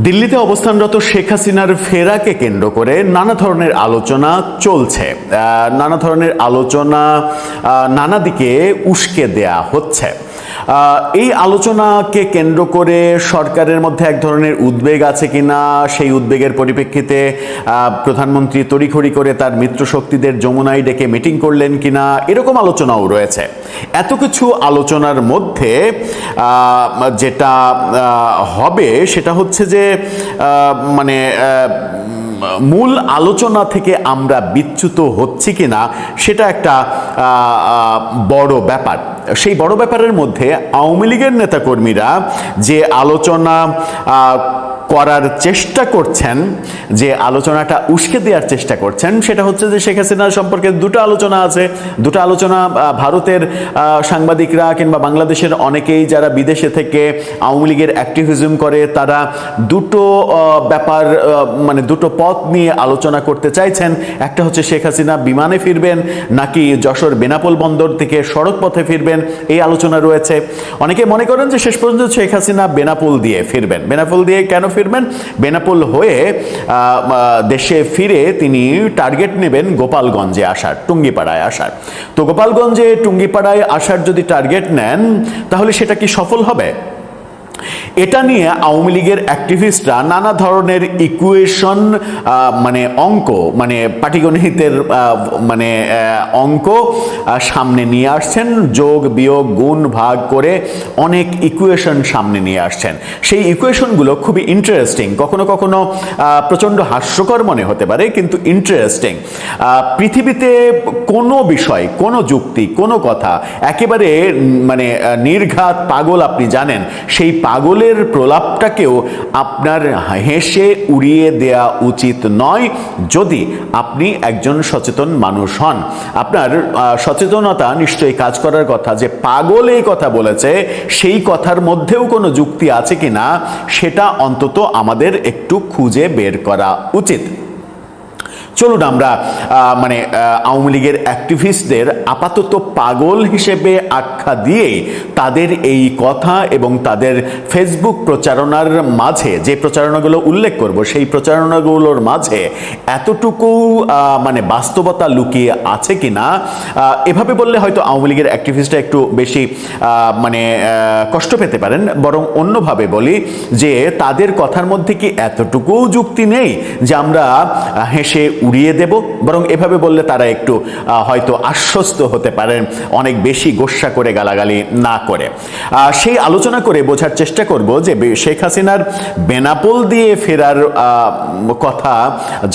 দিল্লিতে অবস্থানরত শেখ হাসিনার ফেরাকে কেন্দ্র করে নানা ধরনের আলোচনা চলছে। নানা ধরনের আলোচনা নানা দিকে উস্কে দেয়া হচ্ছে। এই আলোচনাকে কেন্দ্র করে সরকারের মধ্যে এক ধরনের উদ্বেগ আছে কিনা, সেই উদ্বেগের পরিপ্রেক্ষিতে প্রধানমন্ত্রী তড়িঘড়ি করে তার মিত্রশক্তিদের যমুনায় ডেকে মিটিং করলেন কিনা, এরকম আলোচনাও রয়েছে। এত কিছু আলোচনার মধ্যে যেটা হবে সেটা হচ্ছে যে মানে মূল আলোচনা থেকে আমরা বিচ্যুত হচ্ছি কিনা সেটা একটা বড় ব্যাপার। সেই বড় ব্যাপারের মধ্যে আওয়ামী লীগের নেতাকর্মীরা যে আলোচনা করার চেষ্টা করছেন, যে আলোচনাটা উস্কে দেওয়ার চেষ্টা করছেন, সেটা হচ্ছে যে শেখ হাসিনা সম্পর্কে দুটো আলোচনা আছে। দুটো আলোচনা ভারতের সাংবাদিকরা কিংবা বাংলাদেশের অনেকেই যারা বিদেশে থেকে আওয়ামী লীগের অ্যাক্টিভিজম করে তারা দুটো ব্যাপার মানে দুটো পথ নিয়ে আলোচনা করতে চাইছেন। একটা হচ্ছে শেখ হাসিনা বিমানে ফিরবেন নাকি যশোর বেনাপোল বন্দর থেকে সড়ক পথে ফিরবেন, এই আলোচনা রয়েছে। অনেকে মনে করেন যে শেষ পর্যন্ত শেখ হাসিনা বেনাপোল দিয়ে ফিরবেন। বেনাপোল দিয়ে কেন ফিরবেন? বেনাপোল হয়ে দেশে ফিরে তিনি টার্গেট নেবেন গোপালগঞ্জে আসার, টুঙ্গিপাড়ায় আসার। তো গোপালগঞ্জে টুঙ্গিপাড়ায় আসার যদি টার্গেট নেন তাহলে সেটা কি সফল হবে? এটা নিয়ে আওয়ামী লীগের অ্যাক্টিভিস্টরা নানা ধরনের ইকুয়েশন মানে অঙ্ক মানে পাটিগণিতের মানে অঙ্ক সামনে নিয়ে আসছেন, যোগ বিয়োগ গুণ ভাগ করে অনেক ইকুয়েশন সামনে নিয়ে আসছেন। সেই ইকুয়েশনগুলো খুবই ইন্টারেস্টিং, কখনো কখনো প্রচণ্ড হাস্যকর মনে হতে পারে, কিন্তু ইন্টারেস্টিং। পৃথিবীতে কোনো বিষয়, কোনো যুক্তি, কোনো কথা একেবারে মানে নির্ঘাত পাগল আপনি জানেন, সেই পাগলের প্রলাপটাকেও আপনার হেসে উড়িয়ে দেয়া উচিত নয় যদি আপনি একজন সচেতন মানুষ হন। আপনার সচেতনতা নিশ্চয়ই কাজ করার কথা যে পাগল এই কথা বলেছে, সেই কথার মধ্যেও কোনো যুক্তি আছে কিনা সেটা অন্তত আমাদের একটু খুঁজে বের করা উচিত। চলুন আমরা মানে আওয়ামী লীগের অ্যাক্টিভিস্টদের আপাতত পাগল হিসেবে আখ্যা দিয়েই তাদের এই কথা এবং তাদের ফেসবুক প্রচারণার মাঝে যে প্রচারণাগুলো উল্লেখ করব, সেই প্রচারণাগুলোর মাঝে এতটুকু মানে বাস্তবতা লুকিয়ে আছে কিনা, এভাবে বললে হয়তো আওয়ামী লীগের অ্যাক্টিভিস্টরা একটু বেশি মানে কষ্ট পেতে পারেন। বরং অন্যভাবে বলি যে তাদের কথার মধ্যে কি এতটুকু যুক্তি নেই যে আমরা হেসে উড়িয়ে দেব? বরং এভাবে বললে তারা একটু হয়তো আশ্বস্ত হতে পারেন, অনেক বেশি গোস্বা করে গালাগালি না করে। সেই আলোচনা করে বোঝার চেষ্টা করব যে শেখ হাসিনার বেনাপোল দিয়ে ফেরার কথা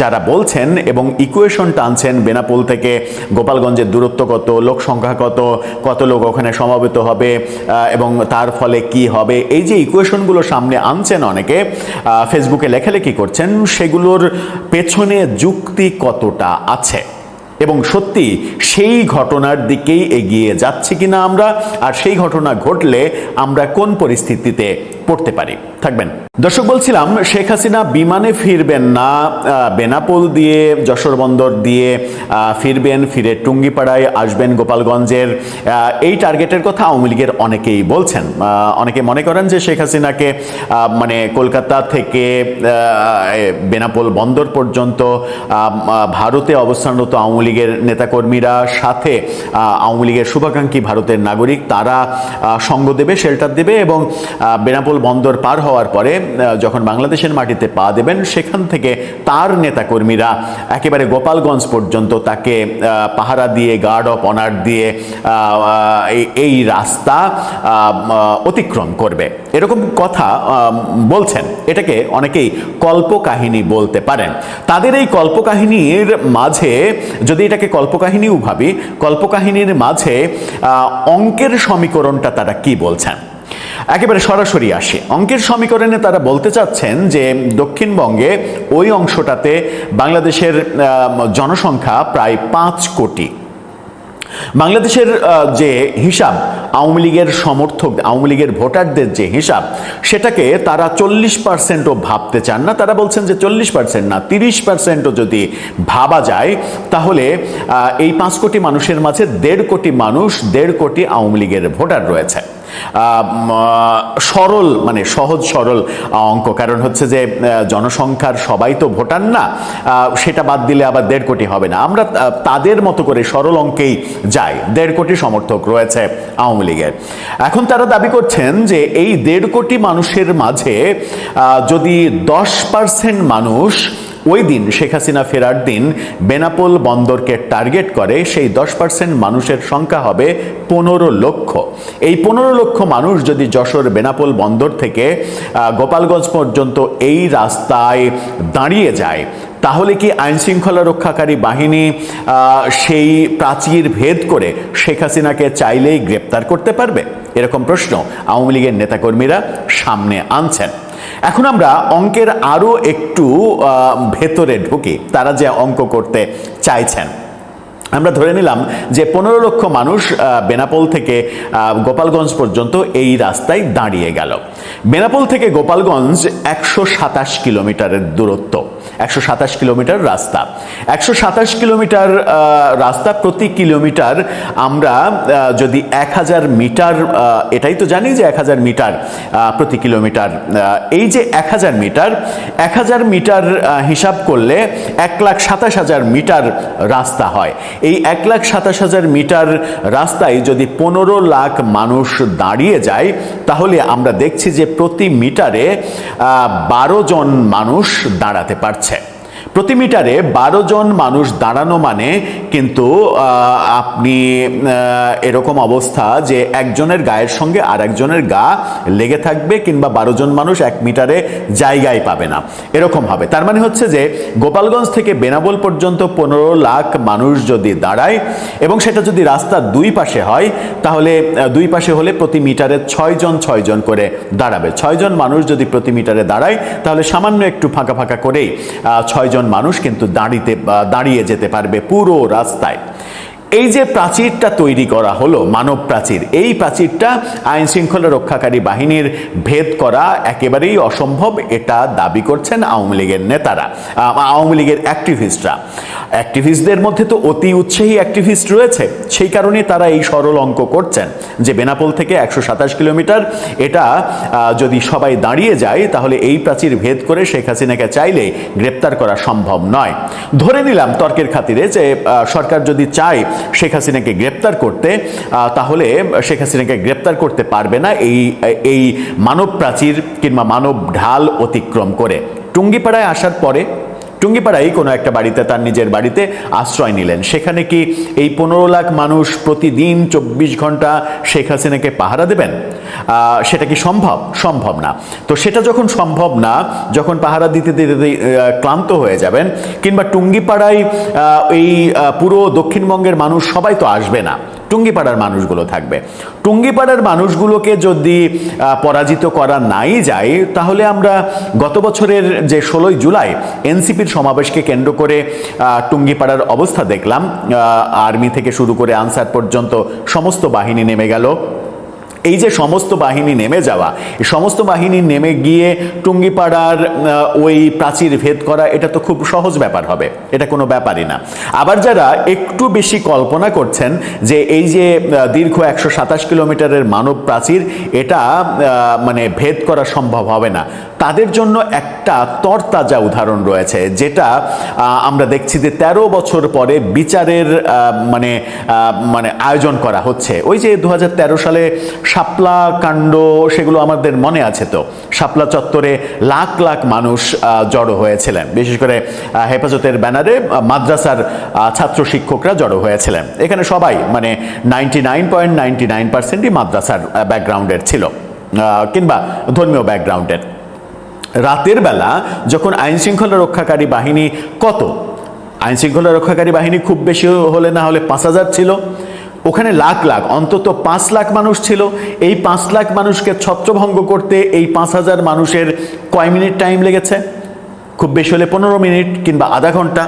যারা বলছেন এবং ইকুয়েশন টানছেন, বেনাপোল থেকে গোপালগঞ্জের দূরত্ব কত, লোক সংখ্যা কত, কত লোক ওখানে সমাবেত হবে এবং তার ফলে কি হবে, এই যে ইকুয়েশনগুলো সামনে আনছেন অনেকে, ফেসবুকে লেখালেখি করছেন, সেগুলোর পেছনে যুক্তি কতটা আছে এবং সত্যি সেই ঘটনার দিকেই এগিয়ে যাচ্ছে কিনা আমরা, আর সেই ঘটনা ঘটলে আমরা কোন পরিস্থিতিতে পড়তে পারি। থাকবেন। দর্শক, বলছিলাম শেখ হাসিনা বিমানে ফিরবেন না, বেনাপোল দিয়ে যশোর বন্দর দিয়ে ফিরবেন, ফিরে টুঙ্গিপাড়ায় আসবেন গোপালগঞ্জের, এই টার্গেটের কথা আওয়ামী লীগের অনেকেই বলছেন। অনেকে মনে করেন যে শেখ হাসিনাকে মানে কলকাতা থেকে বেনাপোল বন্দর পর্যন্ত ভারতে অবস্থানরত আওয়ামী লীগের নেতাকর্মীরা সাথে আওয়ামী লীগের শুভাকাঙ্ক্ষী ভারতের নাগরিক তারা সঙ্গ দেবে, শেল্টার দেবে এবং বেনাপোল বন্দর পার হওয়ার পরে যখন বাংলাদেশের মাটিতে পা দেবেন সেখান থেকে তার নেতাকর্মীরা একেবারে গোপালগঞ্জ পর্যন্ত তাকে পাহারা দিয়ে, গার্ড অফ অনার দিয়ে এই রাস্তা অতিক্রম করবে, এরকম কথা বলছেন। এটাকে অনেকেই কল্পকাহিনী বলতে পারেন। তাদের এই কল্পকাহিনীর মাঝে, যদি এটাকে কল্পকাহিনীও ভাবি, কল্পকাহিনীর মাঝে অঙ্কের সমীকরণটা তারা কি বলছেন একেবারে সরাসরি আসে। অঙ্কের সমীকরণে তারা বলতে চাচ্ছেন যে দক্ষিণবঙ্গে ওই অংশটাতে বাংলাদেশের জনসংখ্যা প্রায় 5 কোটি। বাংলাদেশের যে হিসাব, আওয়ামী লীগের সমর্থক, আওয়ামী লীগের ভোটারদের যে হিসাব, সেটাকে তারা 40%ও ভাবতে চান না। তারা বলছেন যে 40% না, 30%ও যদি ভাবা যায় তাহলে এই 5 কোটি মানুষের মাঝে 1.5 কোটি মানুষ, 1.5 কোটি আওয়ামী লীগের ভোটার রয়েছে। সরল মানে সহজ সরল অঙ্ক, কারণ হচ্ছে যে জনসংখ্যার সবাই তো ভোটার না, সেটা বাদ দিলে আবার 1.5 কোটি হবে না। আমরা তাদের মতো করে সরল অঙ্কেই যাই। 1.5 কোটি সমর্থক রয়েছে আওয়ামী লীগের। এখন তারা দাবি করছেন যে এই 1.5 কোটি মানুষের মাঝে যদি 10% মানুষ ওই দিন শেখ হাসিনা ফেরার দিন বেনাপোল বন্দরকে টার্গেট করে, সেই 10% মানুষের সংখ্যা হবে 15 লক্ষ। এই 15 লক্ষ মানুষ যদি যশোর বেনাপোল বন্দর থেকে গোপালগঞ্জ পর্যন্ত এই রাস্তায় দাঁড়িয়ে যায়, তাহলে কি আইন শৃঙ্খলা রক্ষাকারী বাহিনী সেই প্রাচীর ভেদ করে শেখ হাসিনাকে চাইলেই গ্রেপ্তার করতে পারবে? এরকম প্রশ্ন আওয়ামী লীগের নেতাকর্মীরা সামনে আনছেন। এখন আমরা অঙ্কের আরো একটু ভেতরে ঢুকি, তারা যে অঙ্ক করতে চাইছেন। আমরা ধরে নিলাম যে 15 লক্ষ মানুষ বেনাপোল থেকে গোপালগঞ্জ পর্যন্ত এই রাস্তায় দাঁড়িয়ে গেল। বেনাপোল থেকে গোপালগঞ্জ 127 কিলোমিটারের দূরত্ব, 127 কিলোমিটার রাস্তা। 127 কিলোমিটার রাস্তা, প্রতি কিলোমিটার আমরা যদি 1000 মিটার, এটাই তো জানি যে 1000 মিটার প্রতি কিলোমিটার, এই যে 1000 মিটার, 1000 মিটার হিসাব করলে 1,27,000 মিটার রাস্তা হয়। এই 1,27,000 মিটার রাস্তায় যদি 15 লাখ মানুষ দাঁড়িয়ে যায়, তাহলে আমরা দেখছি যে প্রতি মিটারে 12 জন মানুষ দাঁড়াতে পারছে। প্রতি মিটারে 12 জন মানুষ দাঁড়ানো মানে কিন্তু আপনি এরকম অবস্থা যে একজনের গায়ের সঙ্গে আর একজনের গা লেগে থাকবে, কিংবা 12 জন মানুষ 1 মিটারে জায়গায় পাবে না, এরকম হবে। তার মানে হচ্ছে যে গোপালগঞ্জ থেকে বেনাপোল পর্যন্ত 15 লাখ মানুষ যদি দাঁড়ায়, এবং সেটা যদি রাস্তা দুই পাশে হয়, তাহলে দুই পাশে হলে প্রতি মিটারে 6 জন করে দাঁড়াবে। 6 জন মানুষ যদি প্রতি মিটারে দাঁড়ায়, তাহলে সামান্য একটু ফাঁকা ফাঁকা করেই 6 জন মানুষ কিন্তু দাঁড়িয়ে যেতে পারবে পুরো রাস্তায়। এই যে প্রাচীরটা তৈরি করা হলো, মানব প্রাচীর, এই প্রাচীরটা আইন শৃঙ্খলা রক্ষাকারী বাহিনীর ভেদ করা একেবারেই অসম্ভব, এটা দাবি করছেন আওয়ামী লীগের নেতারা, আওয়ামী লীগের অ্যাক্টিভিস্টরা। অ্যাক্টিভিস্টদের মধ্যে তো অতি উৎসাহী অ্যাক্টিভিস্ট রয়েছে, সেই কারণে তারা এই সরল অঙ্ক করছেন যে বেনাপোল থেকে 127 কিলোমিটার, এটা যদি সবাই দাঁড়িয়ে যায়, তাহলে এই প্রাচীর ভেদ করে শেখ হাসিনাকে চাইলে গ্রেপ্তার করা সম্ভব নয়। ধরে নিলাম তর্কের খাতিরে যে সরকার যদি চায় শেখ হাসিনাকে গ্রেপ্তার করতে, তাহলে শেখ হাসিনাকে গ্রেপ্তার করতে পারবে না এই মানব প্রাচীর কিংবা মানব ঢাল অতিক্রম করে। টুঙ্গিপাড়ায় আসার পরে, টুঙ্গিপাড়ায় কোনো একটা বাড়িতে, তার নিজের বাড়িতে আশ্রয় নিলেন, সেখানে কি এই 15 লাখ মানুষ প্রতিদিন 24 ঘন্টা শেখ হাসিনাকে পাহারা দেবেন? সেটা কি সম্ভব? সম্ভব না। তো সেটা যখন সম্ভব না, যখন পাহারা দিতে দিতে ক্লান্ত হয়ে যাবেন, কিংবা টুঙ্গিপাড়ায় এই পুরো দক্ষিণবঙ্গের মানুষ সবাই তো আসবে না, টুঙ্গিপাড়ার মানুষগুলো থাকবে। টুঙ্গিপাড়ার মানুষগুলোকে যদি পরাজিত করা নাই যায়, তাহলে আমরা গত বছরের যে 16ই জুলাই এনসিপির সমাবেশকে কেন্দ্র করে টুঙ্গিপাড়ার অবস্থা দেখলাম। আর্মি থেকে শুরু করে আনসার পর্যন্ত সমস্ত বাহিনী নেমে গেল। এই যে সমস্ত বাহিনী নেমে যাওয়া, এই সমস্ত বাহিনী নেমে গিয়ে টুঙ্গিপাড়ার ওই প্রাচীর ভেদ করা, এটা তো খুব সহজ ব্যাপার হবে, এটা কোনো ব্যাপারই না। আবার যারা একটু বেশি কল্পনা করছেন যে এই যে দীর্ঘ 127 কিলোমিটারের মানব প্রাচীর, এটা মানে ভেদ করা সম্ভব হবে না, তাদের জন্য একটা তরতাজা উদাহরণ রয়েছে, যেটা আমরা দেখছি যে 13 বছর পরে বিচারের মানে আয়োজন করা হচ্ছে। ওই যে 2013 সালে শাপলা কাণ্ড, সেগুলো আমাদের মনে আছে তো। শাপলা চত্বরে লাখ লাখ মানুষ জড়ো হয়েছিলেন, বিশেষ করে হেফাজতের ব্যানারে মাদ্রাসার ছাত্র শিক্ষকরা জড়ো হয়েছিলেন। এখানে সবাই মানে 99.99%ই মাদ্রাসার ব্যাকগ্রাউন্ডের ছিল, কিংবা ধর্মীয় ব্যাকগ্রাউন্ডের। রাতের বেলা যখন আইন শৃঙ্খলা রক্ষাকারী বাহিনী, কত আইন শৃঙ্খলা রক্ষাকারী বাহিনী খুব বেশি হলে না হলে 5000 ছিল, ওখানে লাখ লাখ, অন্তত 5 লাখ মানুষ ছিল। এই 5 লাখ মানুষকে ছত্রভঙ্গ করতে এই 5000 মানুষের কয় মিনিট টাইম লেগেছে? খুব বেশি হলে 15 মিনিট কিংবা আধা ঘন্টা।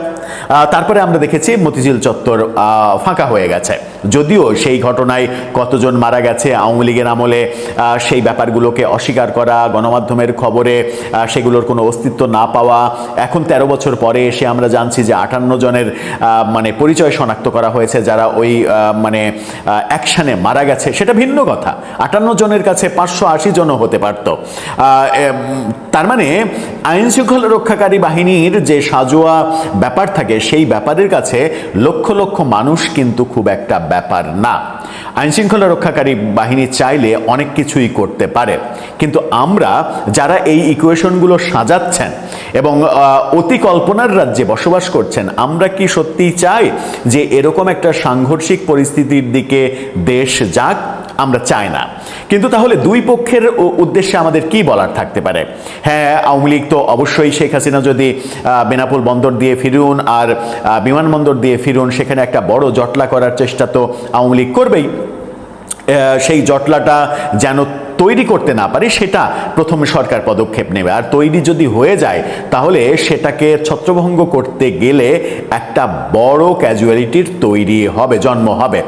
তারপরে আমরা দেখেছি মতিঝিল চত্বর ফাঁকা হয়ে গেছে, যদিও সেই ঘটনায় কতজন মারা গেছে আওয়ামী লীগের আমলে সেই ব্যাপারগুলোকে অস্বীকার করা, গণমাধ্যমের খবরে সেগুলোর কোনো অস্তিত্ব না পাওয়া, এখন 13 বছর পরে এসে আমরা জানছি যে 58 জনের মানে পরিচয় শনাক্ত করা হয়েছে যারা ওই মানে অ্যাকশনে মারা গেছে, সেটা ভিন্ন কথা। 58 জনের কাছে 580 জনও হতে পারত। তার মানে আইন শৃঙ্খলা রক্ষাকারী বাহিনীর যে সাজোয়া ব্যাপার থাকে সেই ব্যাপারের কাছে লক্ষ লক্ষ মানুষ কিন্তু খুব একটা ব্যাপার না। আইন শৃঙ্খলা রক্ষাকারী বাহিনী চাইলে অনেক কিছুই করতে পারে, কিন্তু আমরা যারা এই ইকুয়েশনগুলো সাজাচ্ছেন এবং অতি কল্পনার রাজ্যে বসবাস করছেন, আমরা কি সত্যিই চাই যে এরকম একটা সাংঘর্ষিক পরিস্থিতির দিকে দেশ যাক? আমরা চাই না। কিন্তু তাহলে দুই পক্ষের উদ্দেশ্যে আমাদের কি বলার থাকতে পারে? হ্যাঁ, আওয়ামী লীগ তো অবশ্যই শেখ হাসিনা যদি বেনাপোল বন্দর দিয়ে ফিরুন আর বিমানবন্দর দিয়ে ফিরুন, সেখানে একটা বড় জটলা করার চেষ্টা তো আওয়ামী লীগ করবেই। সেই জটলাটা যেন তৈরি করতে না পারে সেটা প্রথমে সরকার পদক্ষেপ নেবে, আর তৈরি যদি হয়ে যায় তাহলে সেটাকে ছত্রভঙ্গ করতে গেলে একটা বড় ক্যাজুয়ালিটির তৈরি হবে, জন্ম হবে।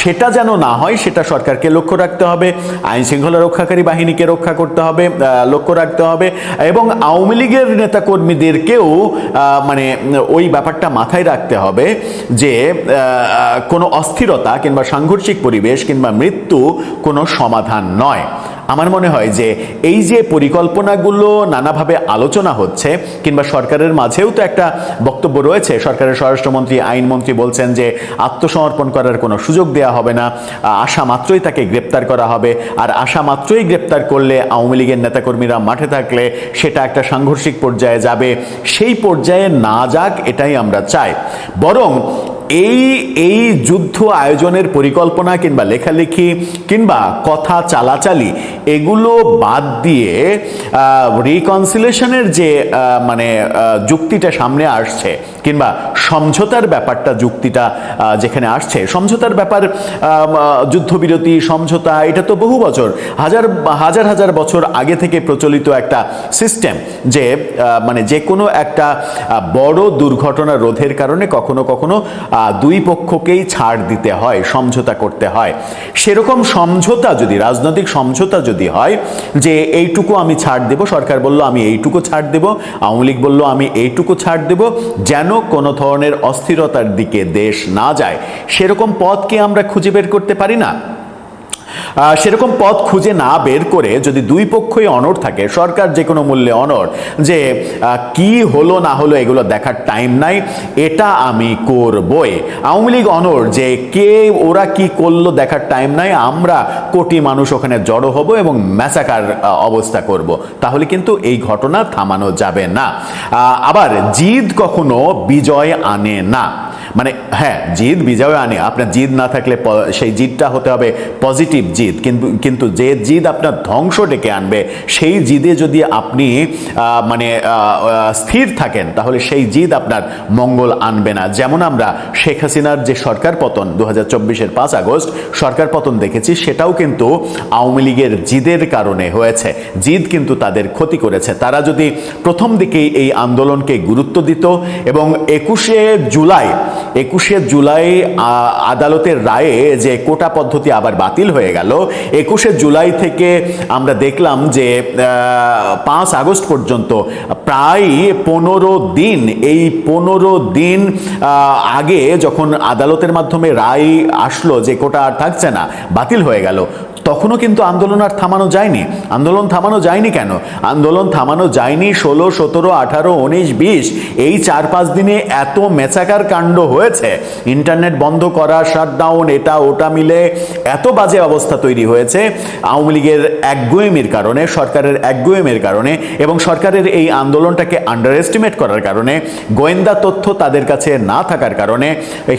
সেটা যেন না হয় সেটা সরকারকে লক্ষ্য রাখতে হবে, আইন শৃঙ্খলা রক্ষাকারী বাহিনীকে রক্ষা করতে হবে, লক্ষ্য রাখতে হবে, এবং আওয়ামী লীগের নেতাকর্মীদেরকেও মানে ওই ব্যাপারটা মাথায় রাখতে হবে যে কোনো অস্থিরতা কিংবা সাংঘর্ষিক পরিবেশ কিংবা মৃত্যু কোনো সমাধান নয়। আমার মনে হয় যে এই যে পরিকল্পনাগুলো নানাভাবে আলোচনা হচ্ছে, কিংবা সরকারের মাঝেও তো একটা বক্তব্য রয়েছে, সরকারের স্বরাষ্ট্রমন্ত্রী, আইনমন্ত্রী বলছেন যে আত্মসমর্পণ করার কোনো সুযোগ দেওয়া হবে না, আসা মাত্রই তাকে গ্রেপ্তার করা হবে, আর আসা মাত্রই গ্রেপ্তার করলে আওয়ামী লীগের নেতাকর্মীরা মাঠে থাকলে সেটা একটা সাংঘর্ষিক পর্যায়ে যাবে। সেই পর্যায়ে না যাক এটাই আমরা চাই, বরং এই যুদ্ধ আয়োজনের পরিকল্পনা কিংবা লেখালেখি কিংবা কথা চালাচালি এগুলো বাদ দিয়ে রিকনসিলেশনের যে মানে যুক্তিটা সামনে আসছে কিংবা সমঝোতার ব্যাপারটা যুক্তিটা যেখানে আসছে, সমঝোতার ব্যাপার, যুদ্ধবিরতি সমঝোতা, এটা তো বহু বছর, হাজার হাজার বছর আগে থেকে প্রচলিত একটা সিস্টেম যে মানে যে কোনো একটা বড় দুর্ঘটনা রোধের কারণে কখনো কখনো দুই পক্ষকেই ছাড় দিতে হয়, সমঝোতা করতে হয়। সেরকম সমঝোতা যদি, রাজনৈতিক সমঝোতা যদি হয় যে এইটুকু আমি ছাড় দেব, সরকার বলল আমি এইটুকু ছাড় দেব, আওয়ামী লীগ বলল আমি এইটুকু ছাড় দেব, যেন কোনো ধরনের অস্থিরতার দিকে দেশ না যায়, সেরকম পথ কি আমরা খুঁজে বের করতে পারি না? সেরকম পথ খুঁজে না বের করে যদি দুই পক্ষই অনড় থাকে, সরকার যে কোনো মূল্যে অনড় যে কি হলো না হলো এগুলো দেখার টাইম নাই, এটা আমি করবই, আওয়ামী লীগ অনড় যে ওরা কি করলো দেখার টাইম নাই, আমরা কোটি মানুষ ওখানে জড়ো হব এবং ম্যাসাকার অবস্থা করব, তাহলে কিন্তু এই ঘটনা থামানো যাবে না। আবার জিদ কখনো বিজয় আনে না, মানে হ্যাঁ জিদ বিজয় আনে, আপনার জিদ না থাকলে সেই জিদটা হতে হবে পজিটিভ জিদ, কিন্তু যে জিদ আপনার ধ্বংস ডেকে আনবে সেই জিদে যদি আপনি মানে স্থির থাকেন তাহলে সেই জিদ আপনার মঙ্গল আনবে না। যেমন আমরা শেখ হাসিনার যে সরকার পতন 2024-এর 5 আগস্ট সরকার পতন দেখেছি, সেটাও কিন্তু আওয়ামী লীগের জিদের কারণে হয়েছে, জিদ কিন্তু তাদের ক্ষতি করেছে। তারা যদি প্রথম দিকেই এই আন্দোলনকে গুরুত্ব দিত এবং 21শে জুলাই আদালতের রায়ে যে কোটা পদ্ধতি আবার বাতিল হয়ে গেল, 21শে জুলাই থেকে আমরা দেখলাম যে 5 আগস্ট পর্যন্ত প্রায় 15 দিন, এই 15 দিন আগে যখন আদালতের মাধ্যমে রায় আসলো যে কোটা আর থাকছে না, বাতিল হয়ে গেল, তখনও কিন্তু আন্দোলন আর থামানো যায়নি। আন্দোলন থামানো যায়নি কেন? আন্দোলন থামানো যায়নি 16, 17, 18, 19, 20 এই 4-5 দিনে এত মেচাকার কাণ্ড হয়েছে, ইন্টারনেট বন্ধ করা, শাটডাউন, এটা ওটা মিলে এত বাজে অবস্থা তৈরি হয়েছে আওয়ামী লীগের একগুঁয়েমির কারণে, সরকারের একগুঁয়েমির কারণে, এবং সরকারের এই আন্দোলনটাকে আন্ডার এস্টিমেট করার কারণে, গোয়েন্দা তথ্য তাদের কাছে না থাকার কারণে,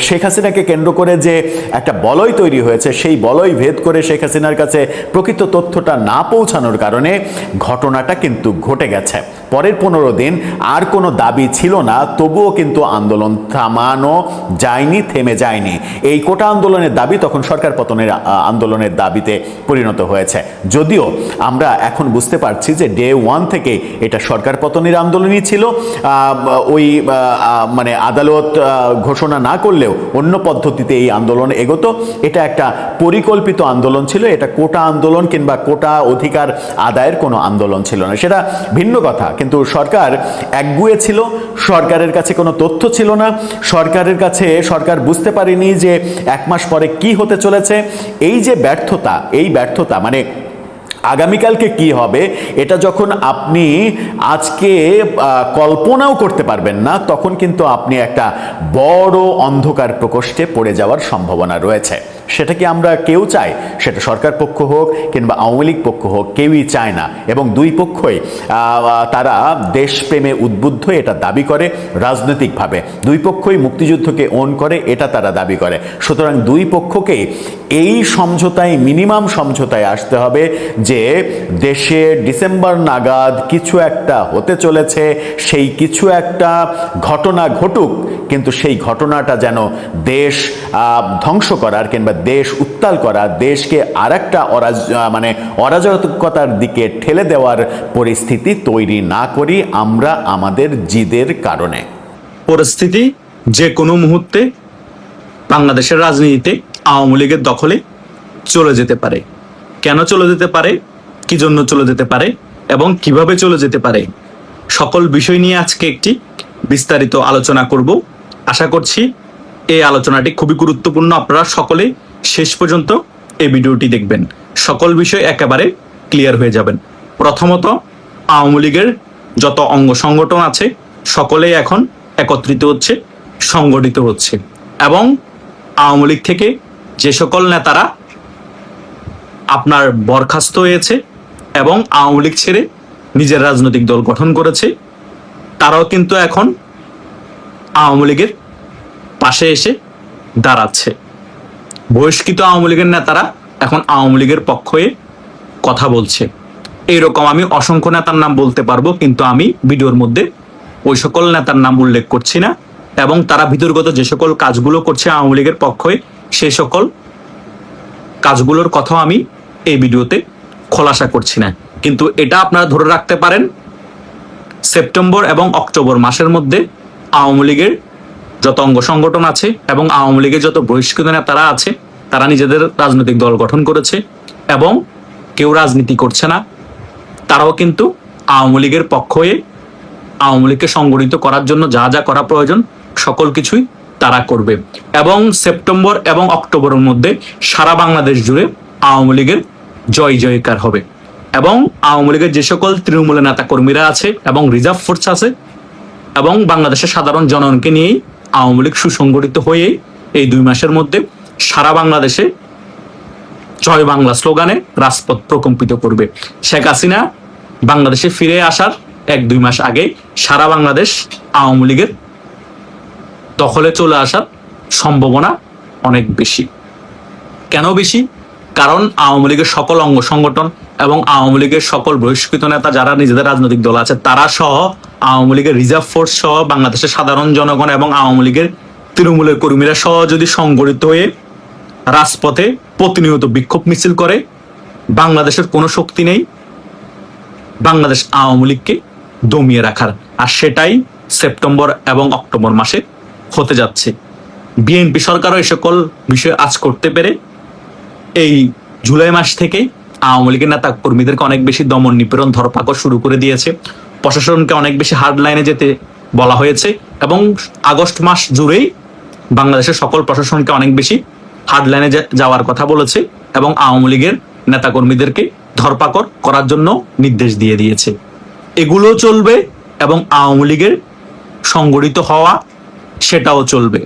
শেখ হাসিনাকে কেন্দ্র করে যে একটা বলয় তৈরি হয়েছে সেই বলয় ভেদ করে শেখ হাসিনার কাছে প্রকৃত তথ্যটা না পৌঁছানোর কারণে ঘটনাটা কিন্তু ঘটে গেছে। পরের 15 দিন আর কোনো দাবি ছিল না, তবুও কিন্তু আন্দোলন থামানো যায়নি, থেমে যায়নি। এই কোটা আন্দোলনের দাবি তখন সরকার পতনের আন্দোলনের দাবিতে পরিণত হয়েছে। যদিও আমরা এখন বুঝতে পারছি যে ডে ওয়ান থেকে এটা সরকার পতনের আন্দোলনই ছিল। ওই মানে আদালত ঘোষণা না করলেও অন্য পদ্ধতিতে এই আন্দোলন এগোতো। এটা একটা পরিকল্পিত আন্দোলন ছিল, এটা কোটা আন্দোলন কিংবা কোটা অধিকার আদায়ের কোনো আন্দোলন ছিল না, সেটা ভিন্ন কথা। কিন্তু সরকার একগুঁয়ে ছিল, সরকারের কাছে কোনো তথ্য ছিল না, সরকার বুঝতে পারেনি যে এক মাস পরে কি হতে চলেছে। এই যে ব্যর্থতা, এই ব্যর্থতা মানে আগামীকালকে কি হবে এটা যখন আপনি আজকে কল্পনাও করতে পারবেন না, তখন কিন্তু আপনি একটা বড় অন্ধকার প্রকোষ্ঠে পড়ে যাওয়ার সম্ভাবনা রয়েছে। সেটা কি আমরা কেউ চাই? সেটা সরকার পক্ষ হোক কিংবা আওয়ামী লীগ পক্ষ হোক, কেউই চায় না। এবং দুই পক্ষই তারা দেশপ্রেমে উদ্বুদ্ধ, এটা দাবি করে রাজনৈতিকভাবে। দুই পক্ষই মুক্তিযুদ্ধকে ওন করে, এটা তারা দাবি করে। সুতরাং দুই পক্ষকে এই সমঝোতায়, মিনিমাম সমঝোতায় আসতে হবে যে দেশে ডিসেম্বর নাগাদ কিছু একটা হতে চলেছে, সেই কিছু একটা ঘটনা ঘটুক, কিন্তু সেই ঘটনাটা যেন দেশ ধ্বংস করার কিংবা দেশ উত্তাল করা, দেশকে আর একটা অরাজকতার দিকে ঠেলে দেওয়ার পরিস্থিতি তৈরি না করি আমরা আমাদের জিদের কারণে। পরিস্থিতি যে কোনো মুহূর্তে বাংলাদেশের রাজনীতিতে আওয়ামী লীগের দখলে চলে যেতে পারে। কেন চলে যেতে পারে, কি জন্য চলে যেতে পারে এবং কিভাবে চলে যেতে পারে, সকল বিষয় নিয়ে আজকে একটি বিস্তারিত আলোচনা করব। আশা করছি এই আলোচনাটি খুবই গুরুত্বপূর্ণ। আপনারা সকলে শেষ পর্যন্ত এই ভিডিওটি দেখবেন, সকল বিষয় একেবারে ক্লিয়ার হয়ে যাবেন। প্রথমত, আওয়ামী লীগের যত অঙ্গ সংগঠন আছে সকলেই এখন একত্রিত হচ্ছে, সংগঠিত হচ্ছে এবং আওয়ামী লীগ থেকে যে সকল নেতারা আপনার বরখাস্ত হয়েছে এবং আওয়ামী লীগ ছেড়ে নিজের রাজনৈতিক দল গঠন করেছে, তারাও কিন্তু এখন আওয়ামী লীগের পাশে এসে দাঁড়াচ্ছে। বহিষ্কৃত আওয়ামী লীগের নেতারা এখন আওয়ামী লীগের পক্ষে কথা বলছে। এইরকম আমি অসংখ্য নেতার নাম বলতে পারবো, কিন্তু আমি ভিডিওর মধ্যে ওই সকল নেতার নাম উল্লেখ করছি না এবং তারা ভিতরগত যে সকল কাজগুলো করছে আওয়ামী লীগের পক্ষে, সেই সকল কাজগুলোর কথাও আমি এই ভিডিওতে খোলাসা করছি না। কিন্তু এটা আপনারা ধরে রাখতে পারেন, সেপ্টেম্বর এবং অক্টোবর মাসের মধ্যে আওয়ামী লীগের যত অঙ্গ সংগঠন আছে এবং আওয়ামী লীগের যত বহিষ্কৃত নেতারা আছে, তারা নিজেদের রাজনৈতিক দল গঠন করেছে এবং কেউ রাজনীতি করছে না, তারাও কিন্তু আওয়ামী লীগের পক্ষ হয়ে আওয়ামী লীগকে সংগঠিত করার জন্য যা যা করা প্রয়োজন সকল কিছুই তারা করবে। এবং সেপ্টেম্বর এবং অক্টোবরের মধ্যে সারা বাংলাদেশ জুড়ে আওয়ামী লীগের জয় জয়কার হবে এবং আওয়ামী লীগের যে সকল তৃণমূলের নেতা কর্মীরা আছে এবং রিজার্ভ ফোর্স আছে এবং বাংলাদেশের সাধারণ জনগণকে নিয়েই আওয়ামী লীগ সুসংগঠিত হয়ে এই 2 মাসের মধ্যে সারা বাংলাদেশে জয় বাংলা স্লোগানে রাজপথ প্রকম্পিত করবে। শেখ হাসিনা বাংলাদেশে ফিরে আসার 1-2 মাস আগে সারা বাংলাদেশ আওয়ামী লীগের দখলে চলে আসার সম্ভাবনা অনেক বেশি। কেন বেশি? কারণ আওয়ামী লীগের সকল অঙ্গ সংগঠন এবং আওয়ামী লীগের সকল বহিষ্কৃত নেতা যারা নিজেদের রাজনৈতিক দল আছে, তারা সহ আওয়ামী লীগের রিজার্ভ ফোর্স সহ বাংলাদেশের সাধারণ জনগণ এবং আওয়ামী লীগের তৃণমূলের কর্মীরা সহ যদি সংগঠিত হয়ে রাজপথে প্রতিনিয়ত বিক্ষোভ মিছিল করে, বাংলাদেশের কোনো শক্তি নেই বাংলাদেশ আওয়ামী লীগকে দমিয়ে রাখার। আর সেটাই সেপ্টেম্বর এবং অক্টোবর মাসে হতে যাচ্ছে। বিএনপি সরকারও এই সকল বিষয় আজ করতে পেরে এই জুলাই মাস থেকে আওয়ামী লীগের নেতা কর্মীদেরকে অনেক বেশি দমন নিপীড়ন ধরপাকড় শুরু করে দিয়েছে। প্রশাসনকে অনেক বেশি হার্ড লাইনে যেতে বলা হয়েছে এবং আগস্ট মাস জুড়েই বাংলাদেশের সকল প্রশাসনকে অনেক বেশি হার্ড লাইনে যাওয়ার কথা বলেছে এবং আওয়ামী লীগের নেতা কর্মীদেরকে ধরপাকড় করার জন্য নির্দেশ দিয়ে দিয়েছে। এগুলো চলবে এবং আওয়ামী লীগের সংগঠিত হওয়া সেটাও চলবে।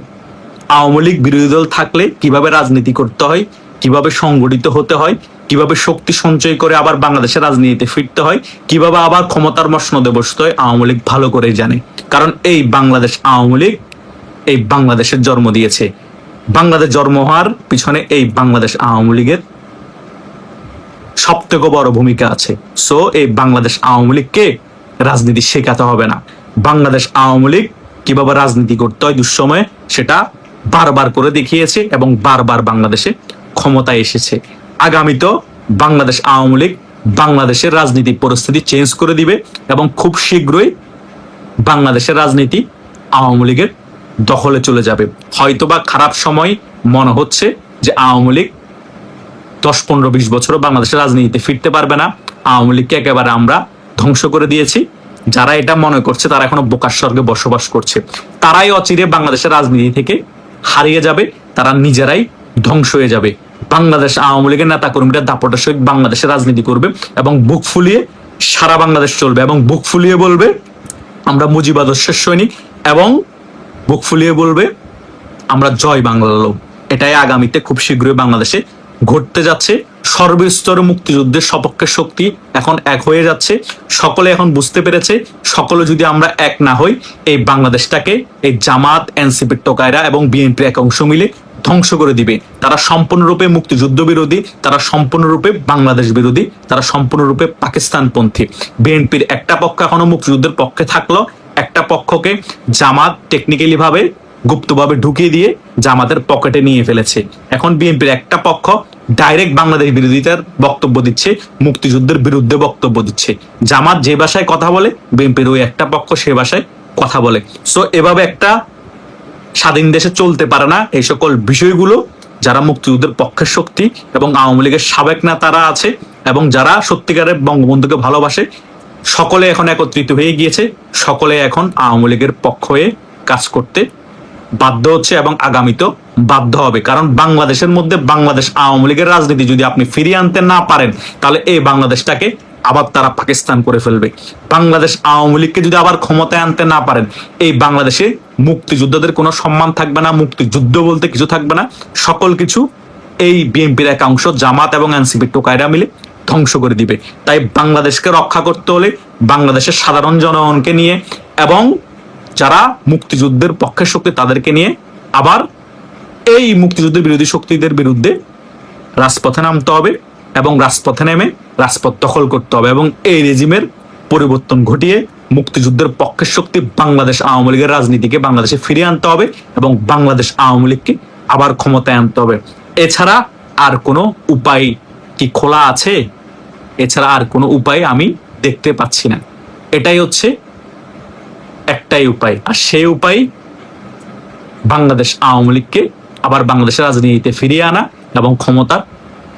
আওয়ামী লীগ বিরোধী দল থাকলে কিভাবে রাজনীতি করতে হয়, কিভাবে সংগঠিত হতে হয়, কিভাবে শক্তি সঞ্চয় করে আবার বাংলাদেশের রাজনীতিতে ফিরতে হয়, কিভাবে আবার ক্ষমতার মসনদে বসতে হয়, আওয়ামী লীগ ভালো করেই জানে। কারণ এই বাংলাদেশ আওয়ামী লীগ এই বাংলাদেশের জন্ম দিয়েছে। বাংলাদেশ জন্ম হওয়ার পিছনে এই বাংলাদেশ আওয়ামী লীগের সবথেকে বড় ভূমিকা আছে। সো এই বাংলাদেশ আওয়ামী লীগকে রাজনীতি শেখাতে হবে না। বাংলাদেশ আওয়ামী লীগ কিভাবে রাজনীতি করতে হয় দুঃসময়ে সেটা বারবার করে দেখিয়েছে এবং বারবার বাংলাদেশে ক্ষমতায় এসেছে। আগামীতেও বাংলাদেশ আওয়ামী লীগ বাংলাদেশের রাজনীতি পরিস্থিতি চেঞ্জ করে দিবে এবং খুব শীঘ্রই বাংলাদেশের রাজনীতি আওয়ামী লীগের দখলে চলে যাবে। হয়তোবা খারাপ সময় মনে হচ্ছে যে আওয়ামী লীগ 10-15-20 বছরও বাংলাদেশের রাজনীতিতে ফিরতে পারবে না, আওয়ামী লীগকে একেবারে আমরা ধ্বংস করে দিয়েছি। যারা এটা মনে করছে তারা এখনো বোকার স্বর্গে বসবাস করছে। তারাই অচিরে বাংলাদেশের রাজনীতি থেকে হারিয়ে যাবে, তারা নিজেরাই ধ্বংস হয়ে যাবে। বাংলাদেশ আওয়ামী লীগের নেতা কর্মীরা দাপটের সহিত বাংলাদেশের রাজনীতি করবে এবং বুক ফুলিয়ে সারা বাংলাদেশ চলবে এবং বুক ফুলিয়ে বলবে আমরা মুজিবাদর্শের সৈনিক এবং বুক ফুলিয়ে বলবে আমরা জয় বাংলার লোক। এটাই আগামীতে খুব শীঘ্রই বাংলাদেশে ঘটতে যাচ্ছে। সর্বস্তরে মুক্তিযুদ্ধের সপক্ষের শক্তি এখন এক হয়ে যাচ্ছে। সকলে এখন বুঝতে পেরেছে, সকলে যদি আমরা এক না হই, এই বাংলাদেশটাকে এই জামাত, এনসিপি টোকাইরা এবং বিএনপির এক অংশ মিলে ধ্বংস করে দিবে। তারা সম্পূর্ণরূপে মুক্তিযুদ্ধ বিরোধী, তারা সম্পূর্ণরূপে বাংলাদেশ বিরোধী, তারা সম্পূর্ণরূপে পাকিস্তানপন্থী। বিএনপির একটা পক্ষ এখনো মুক্তিযুদ্ধের পক্ষে থাকলো, একটা পক্ষকে জামাত টেকনিক্যালি ভাবে গুপ্তভাবে ঢুকিয়ে দিয়ে জামাতের পকেটে নিয়ে ফেলেছে। এখন বিএনপির একটা পক্ষ ডাইরেক্ট বাংলাদেশ বিরোধিতার বক্তব্য দিচ্ছে, মুক্তিযুদ্ধের বিরুদ্ধে বক্তব্য দিচ্ছে। জামাত যে ভাষায় কথা বলে, বিএনপির ওই একটা পক্ষ সে ভাষায় কথা বলে। সো এভাবে একটা স্বাধীন দেশে চলতে পারে না। এই সকল বিষয়গুলো যারা মুক্তিযুদ্ধের পক্ষের শক্তি এবং আওয়ামী লীগের সাবেক নেতারা আছে এবং যারা সত্যিকারের বঙ্গবন্ধুকে ভালোবাসে, সকলে এখন একত্রিত হয়ে গিয়েছে। সকলে এখন আওয়ামী লীগের পক্ষ হয়ে কাজ করতে বাধ্য হচ্ছে এবং আগামীতেও বাধ্য হবে। কারণ বাংলাদেশের মধ্যে বাংলাদেশ আওয়ামী লীগের রাজনীতি যদি আপনি ফিরিয়ে আনতে না পারেন, তাহলে এই বাংলাদেশটাকে আবার তারা পাকিস্তান করে ফেলবে। বাংলাদেশ আওয়ামী লীগকে যদি আবার ক্ষমতায় আনতে না পারেন, এই বাংলাদেশে মুক্তিযোদ্ধাদের কোনো সম্মান থাকবে না, মুক্তিযুদ্ধ বলতে কিছু থাকবে না। সকল কিছু এই বিএনপির একাংশ জামাত এবং এনসিপি টোকাইরা মিলে ধ্বংস করে দিবে। তাই বাংলাদেশকে রক্ষা করতে হলে বাংলাদেশের সাধারণ জনগণকে নিয়ে এবং যারা মুক্তিযুদ্ধের পক্ষের শক্তি তাদেরকে নিয়ে আবার এই মুক্তিযুদ্ধের বিরোধী শক্তিদের বিরুদ্ধে রাজপথে নামতে হবে এবং রাজপথে নেমে রাজপথ দখল করতে হবে এবং এই রেজিমের পরিবর্তন ঘটিয়ে মুক্তিযুদ্ধের পক্ষের শক্তি বাংলাদেশ আওয়ামী লীগের রাজনীতিকে বাংলাদেশে ফিরিয়ে আনতে হবে এবং বাংলাদেশ আওয়ামী লীগকে আবার ক্ষমতায় আনতে হবে। এছাড়া আর কোনো উপায় কি খোলা আছে? এছাড়া আর কোনো উপায় আমি দেখতে পাচ্ছি না। এটাই হচ্ছে একটাই উপায়, আর সেই উপায় বাংলাদেশ আওয়ামী লীগকে আবার বাংলাদেশের রাজনীতিতে ফিরিয়ে আনা এবং ক্ষমতার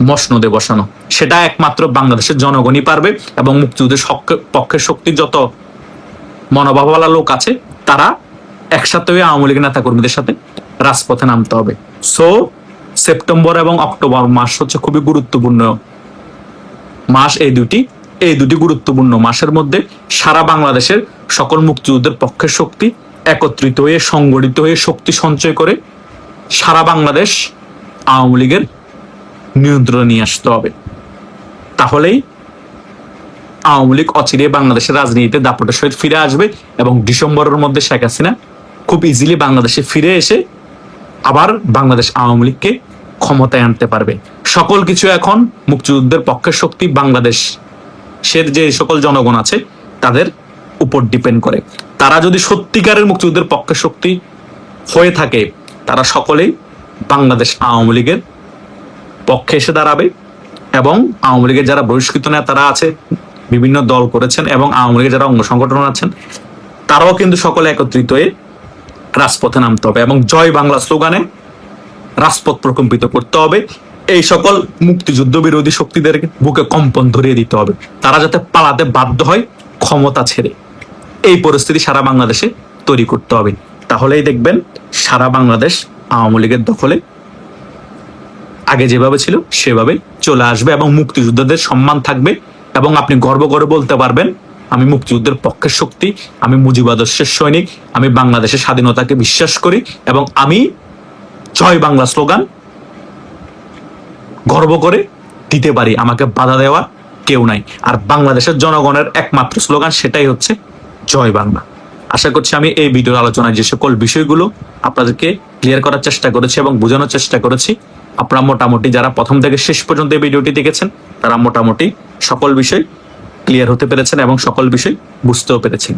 মসনদে বসানো। সেটা একমাত্র বাংলাদেশের জনগণই পারবে এবং মুক্তিযুদ্ধের পক্ষের শক্তির যত মনোভাবওয়ালা লোক আছে তারা একসাথে হয়ে আওয়ামী লীগের নেতা কর্মীদের সাথে রাজপথে নামতে হবে। সো সেপ্টেম্বর এবং অক্টোবর মাস হচ্ছে খুবই গুরুত্বপূর্ণ মাস। এই দুটি গুরুত্বপূর্ণ মাসের মধ্যে সারা বাংলাদেশের সকল মুক্তিযুদ্ধের পক্ষের শক্তি একত্রিত হয়ে সংগঠিত হয়ে শক্তি সঞ্চয় করে সারা বাংলাদেশ আওয়ামী লীগের নিয়ন্ত্রণে নিয়ে আসতে হবে। তাহলেই আওয়ামী লীগ অচিরে বাংলাদেশের রাজনীতিতে দাপটের সহিত ফিরে আসবে এবং ডিসেম্বরের মধ্যে শেখ হাসিনা খুব ইজিলি বাংলাদেশে ফিরে এসে আবার বাংলাদেশ আওয়ামী লীগকে ক্ষমতায় আনতে পারবে। সকল কিছু এখন মুক্তিযুদ্ধের পক্ষের শক্তি বাংলাদেশের যে সকল জনগণ আছে তাদের উপর ডিপেন্ড করে। তারা যদি সত্যিকারের মুক্তিযুদ্ধের পক্ষের শক্তি হয়ে থাকে, তারা সকলেই বাংলাদেশ আওয়ামী লীগের পক্ষে এসে দাঁড়াবে এবং আওয়ামী লীগের যারা বহিষ্কৃত নেতারা আছে, বিভিন্ন দল করেছেন এবং আওয়ামী লীগের যারা অঙ্গ সংগঠন আছেন, তারাও কিন্তু সকলে একত্রিত হয়ে রাজপথে নামতে হবে এবং জয় বাংলা স্লোগানে রাজপথ প্রকম্পিত করতে হবে। এই সকল মুক্তিযুদ্ধ বিরোধী শক্তিদের বুকে কম্পন ধরিয়ে দিতে হবে, তারা যাতে পালাতে বাধ্য হয় ক্ষমতা ছেড়ে। এই পরিস্থিতি সারা বাংলাদেশে তৈরি করতে হবে। তাহলেই দেখবেন সারা বাংলাদেশ আওয়ামী লীগের দখলে আগে যেভাবে ছিল সেভাবে চলে আসবে এবং মুক্তিযোদ্ধাদের সম্মান থাকবে এবং আপনি গর্ব করে বলতে পারবেন আমি মুক্তিযুদ্ধের পক্ষের শক্তি, আমি মুজিবাদর্শের সৈনিক, আমি বাংলাদেশের স্বাধীনতাকে বিশ্বাস করি এবং আমি জয় বাংলা স্লোগান গর্ব করে দিতে পারি। আমাকে বাধা দেওয়া কেউ নাই। আর বাংলাদেশের জনগণের একমাত্র স্লোগান সেটাই হচ্ছে জয় বাংলা। আশা করছি আমি এই ভিডিওর আলোচনায় যে সকল বিষয়গুলো আপনাদেরকে ক্লিয়ার করার চেষ্টা করেছি এবং বোঝানোর চেষ্টা করেছি, আপনারা মোটামুটি যারা প্রথম থেকে শেষ পর্যন্ত এই ভিডিওটি দেখেছেন তারা মোটামুটি সকল বিষয় ক্লিয়ার হতে পেরেছেন এবং সকল বিষয় বুঝতেও পেরেছেন।